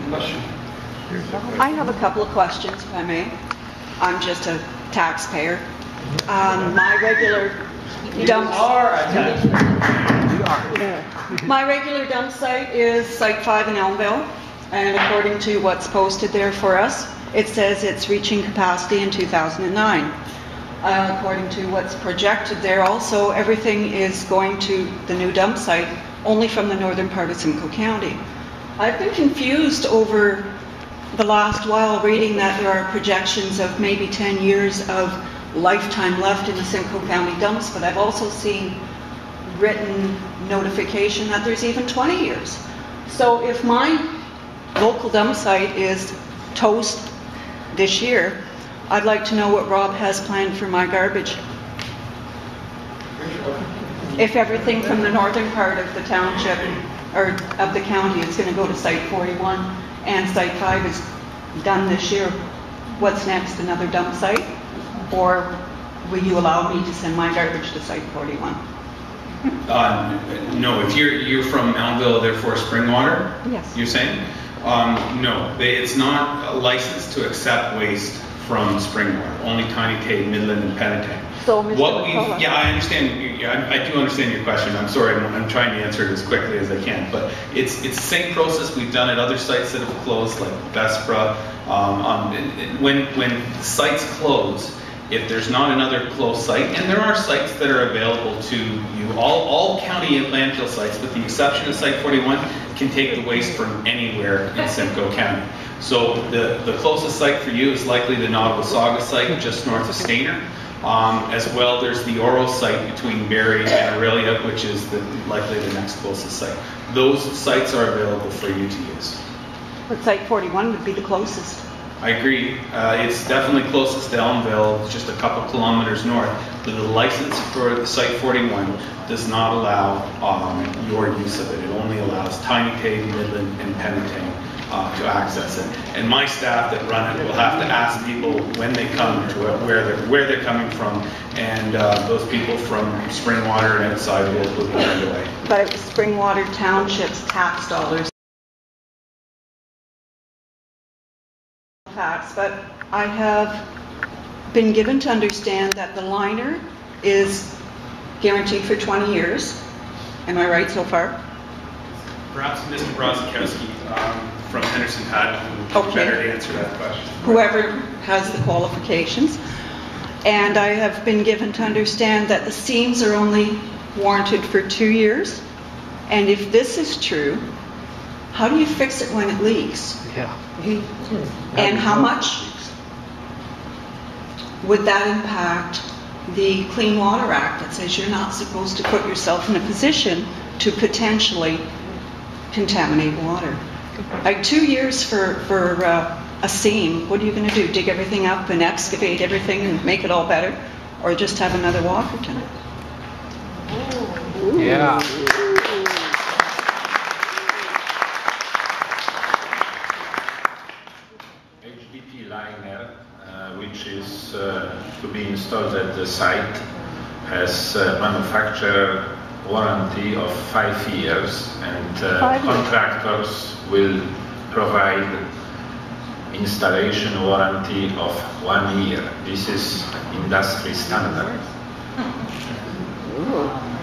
Question. I have a couple of questions, if I may. I'm just a taxpayer. My regular dump. My regular dump site is Site 5 in Elmville, and according to what's posted there for us, it says it's reaching capacity in 2009. According to what's projected there also, everything is going to the new dump site only from the northern part of Simcoe County. I've been confused over the last while reading that there are projections of maybe 10 years of lifetime left in the Simcoe County dumps, but I've also seen written notification that there's even 20 years. So if my local dump site is toast this year, I'd like to know what Rob has planned for my garbage. If everything from the northern part of the township or of the county is going to go to Site 41 and Site 5 is done this year, what's next? Another dump site? Or will you allow me to send my garbage to Site 41? No, if you're from Elmville, therefore Springwater, yes. You're saying? No, it's not licensed to accept waste from Springwater, only Tiny Cave, Midland, and Penetang. So, Mr. Yeah, I understand. I do understand your question. I'm sorry. I'm trying to answer it as quickly as I can. But it's the same process we've done at other sites that have closed, like Vespra. When sites close, if there's not another close site, and there are sites that are available to you, all county landfill sites, with the exception of Site 41, can take the waste from anywhere in Simcoe County. So the closest site for you is likely the Nottawasaga site just north of Stayner. As well, there's the Oro site between Barrie and Aurelia, which is likely the next closest site. Those sites are available for you to use. But Site 41 would be the closest. I agree. It's definitely closest to Elmville, it's just a couple kilometers north. But the license for Site 41 does not allow your use of it. It only allows Tiny Cave, Midland, and Penetang to access it. And my staff that run it will have to ask people when they come to it, where they're coming from, and those people from Springwater and outside will be turned away. But it was Springwater Township's tax dollars. But I have been given to understand that the liner is guaranteed for 20 years. Am I right so far? Perhaps Mr. Brazikowski from Henderson Patent would better to answer that question. Whoever has the qualifications. And I have been given to understand that the seams are only warranted for 2 years. And if this is true, how do you fix it when it leaks? Yeah. And how much would that impact the Clean Water Act that says you're not supposed to put yourself in a position to potentially contaminate water? Like 2 years for a seam, what are you going to do? Dig everything up and excavate everything and make it all better? Or just have another Walkerton? Yeah. Liner, which is to be installed at the site, has a manufacturer warranty of 5 years, and contractors will provide installation warranty of 1 year. This is industry standard.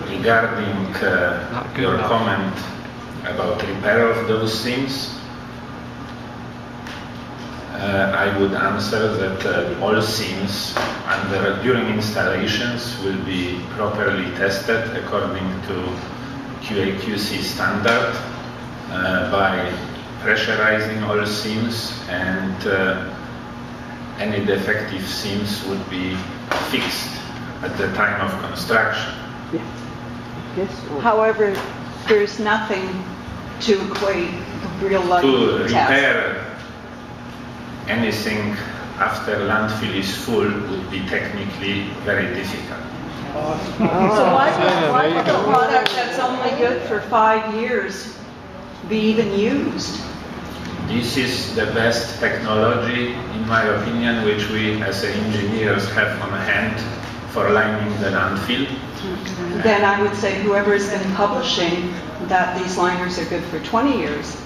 Regarding your comment about repair of those seams, I would answer that all seams during installations will be properly tested according to QA/QC standard by pressurizing all seams, and any defective seams would be fixed at the time of construction. However, there's nothing to equate the real life to test. repair anything after landfill is full would be technically very difficult. So why would a product that's only good for 5 years be even used? This is the best technology, in my opinion, which we as engineers have on hand for lining the landfill. Then I would say whoever has been publishing that these liners are good for 20 years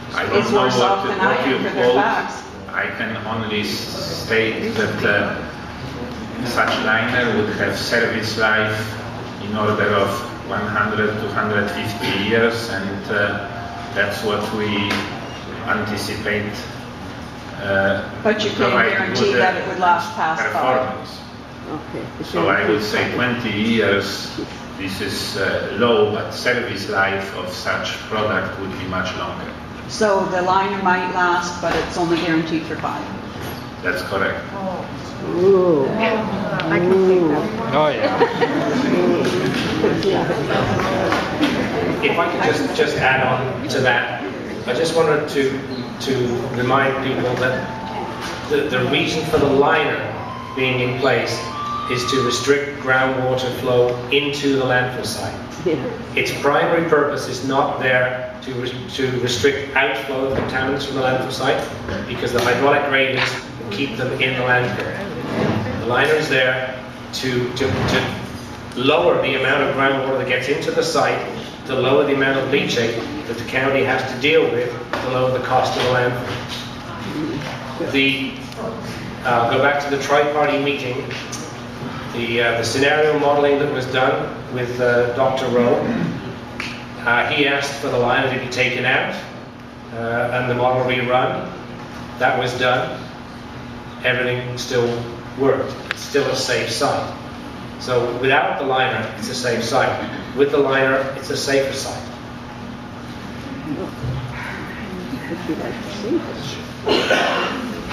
is worse off than I am for their facts. I can only state that such liner would have service life in order of 100 to 150 years, and that's what we anticipate. But you can't guarantee that it would last past performance. 5. Okay. So I would say 20 years. This is low, but service life of such product would be much longer. So the liner might last, but it's only guaranteed for 5. That's correct. Ooh. I can see that. Oh, yeah. If I could just add on to that, I just wanted to remind people that the reason for the liner being in place is to restrict groundwater flow into the landfill site. Yeah. Its primary purpose is not there to restrict outflow of contaminants from the landfill site, because the hydraulic gratings will keep them in the landfill. The liner is there to lower the amount of groundwater that gets into the site, to lower the amount of leachate that the county has to deal with, to lower the cost of the landfill. Go back to the tri-party meeting. The scenario modeling that was done with Dr. Rowe, he asked for the liner to be taken out and the model rerun. That was done. Everything still worked. It's still a safe site. So without the liner, it's a safe site. With the liner, it's a safer site.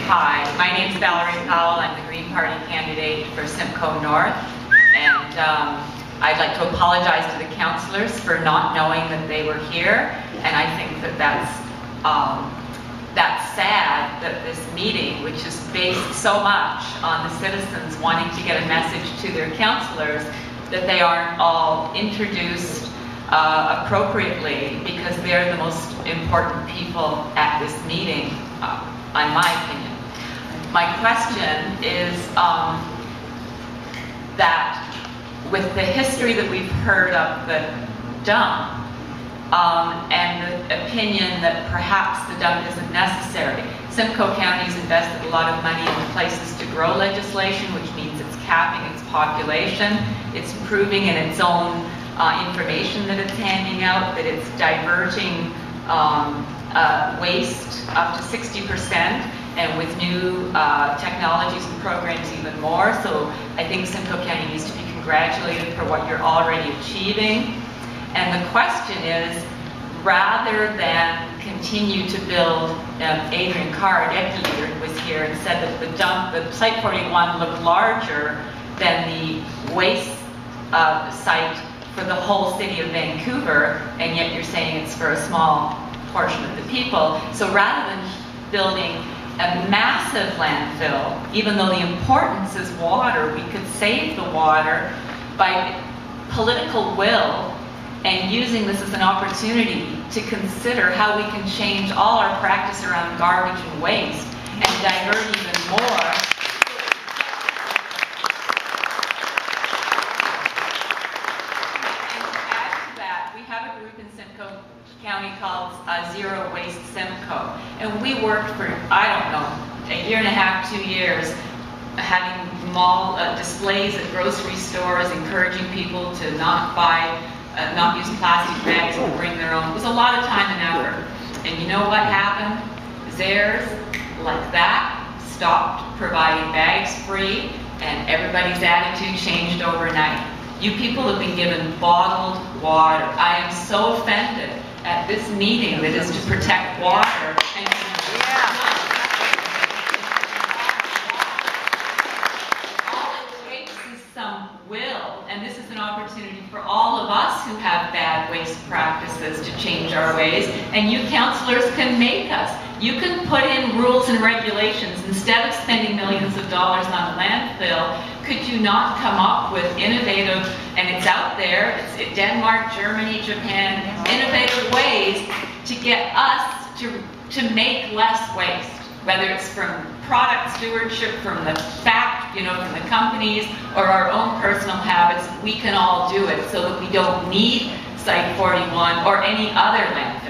Hi, my name's Valerie Powell. I'm the Green Party candidate for Simcoe North, and I'd like to apologize to the councillors for not knowing that they were here, and I think that that's sad that this meeting, which is based so much on the citizens wanting to get a message to their councillors, that they aren't all introduced appropriately, because they're the most important people at this meeting, in my opinion. My question is that with the history that we've heard of the dump, and the opinion that perhaps the dump isn't necessary, Simcoe County's invested a lot of money in places to grow legislation, which means it's capping its population, it's improving in its own information that it's handing out, that it's diverting waste up to 60%, and with new technologies and programs even more. So I think Simcoe County needs to be congratulated for what you're already achieving. And the question is, rather than continue to build, Adrian Carr, deputy leader, was here and said that the Site 41 looked larger than the waste site for the whole city of Vancouver, and yet you're saying it's for a small portion of the people. So rather than building a massive landfill, even though the importance is water, we could save the water by political will and using this as an opportunity to consider how we can change all our practice around garbage and waste and divert even more. And to add to that, we have a group in Simcoe County called Zero Waste Simcoe, and we worked for, I don't know, a year and a half, 2 years, having mall displays at grocery stores, encouraging people to not use plastic bags and bring their own. It was a lot of time and effort. And you know what happened? Zehrs like that stopped providing bags free, and everybody's attitude changed overnight. You people have been given bottled water. I am so offended at this meeting that is to protect water. And all it takes is some will, and this is an opportunity for all of us who have bad waste practices to change our ways, and you councillors can make us. You can put in rules and regulations. Instead of spending millions of dollars on a landfill, could you not come up with innovative, and it's out there, it's in Denmark, Germany, Japan, innovative ways to get us to make less waste, whether it's from product stewardship, from the from the companies, or our own personal habits. We can all do it so that we don't need Site 41 or any other landfill.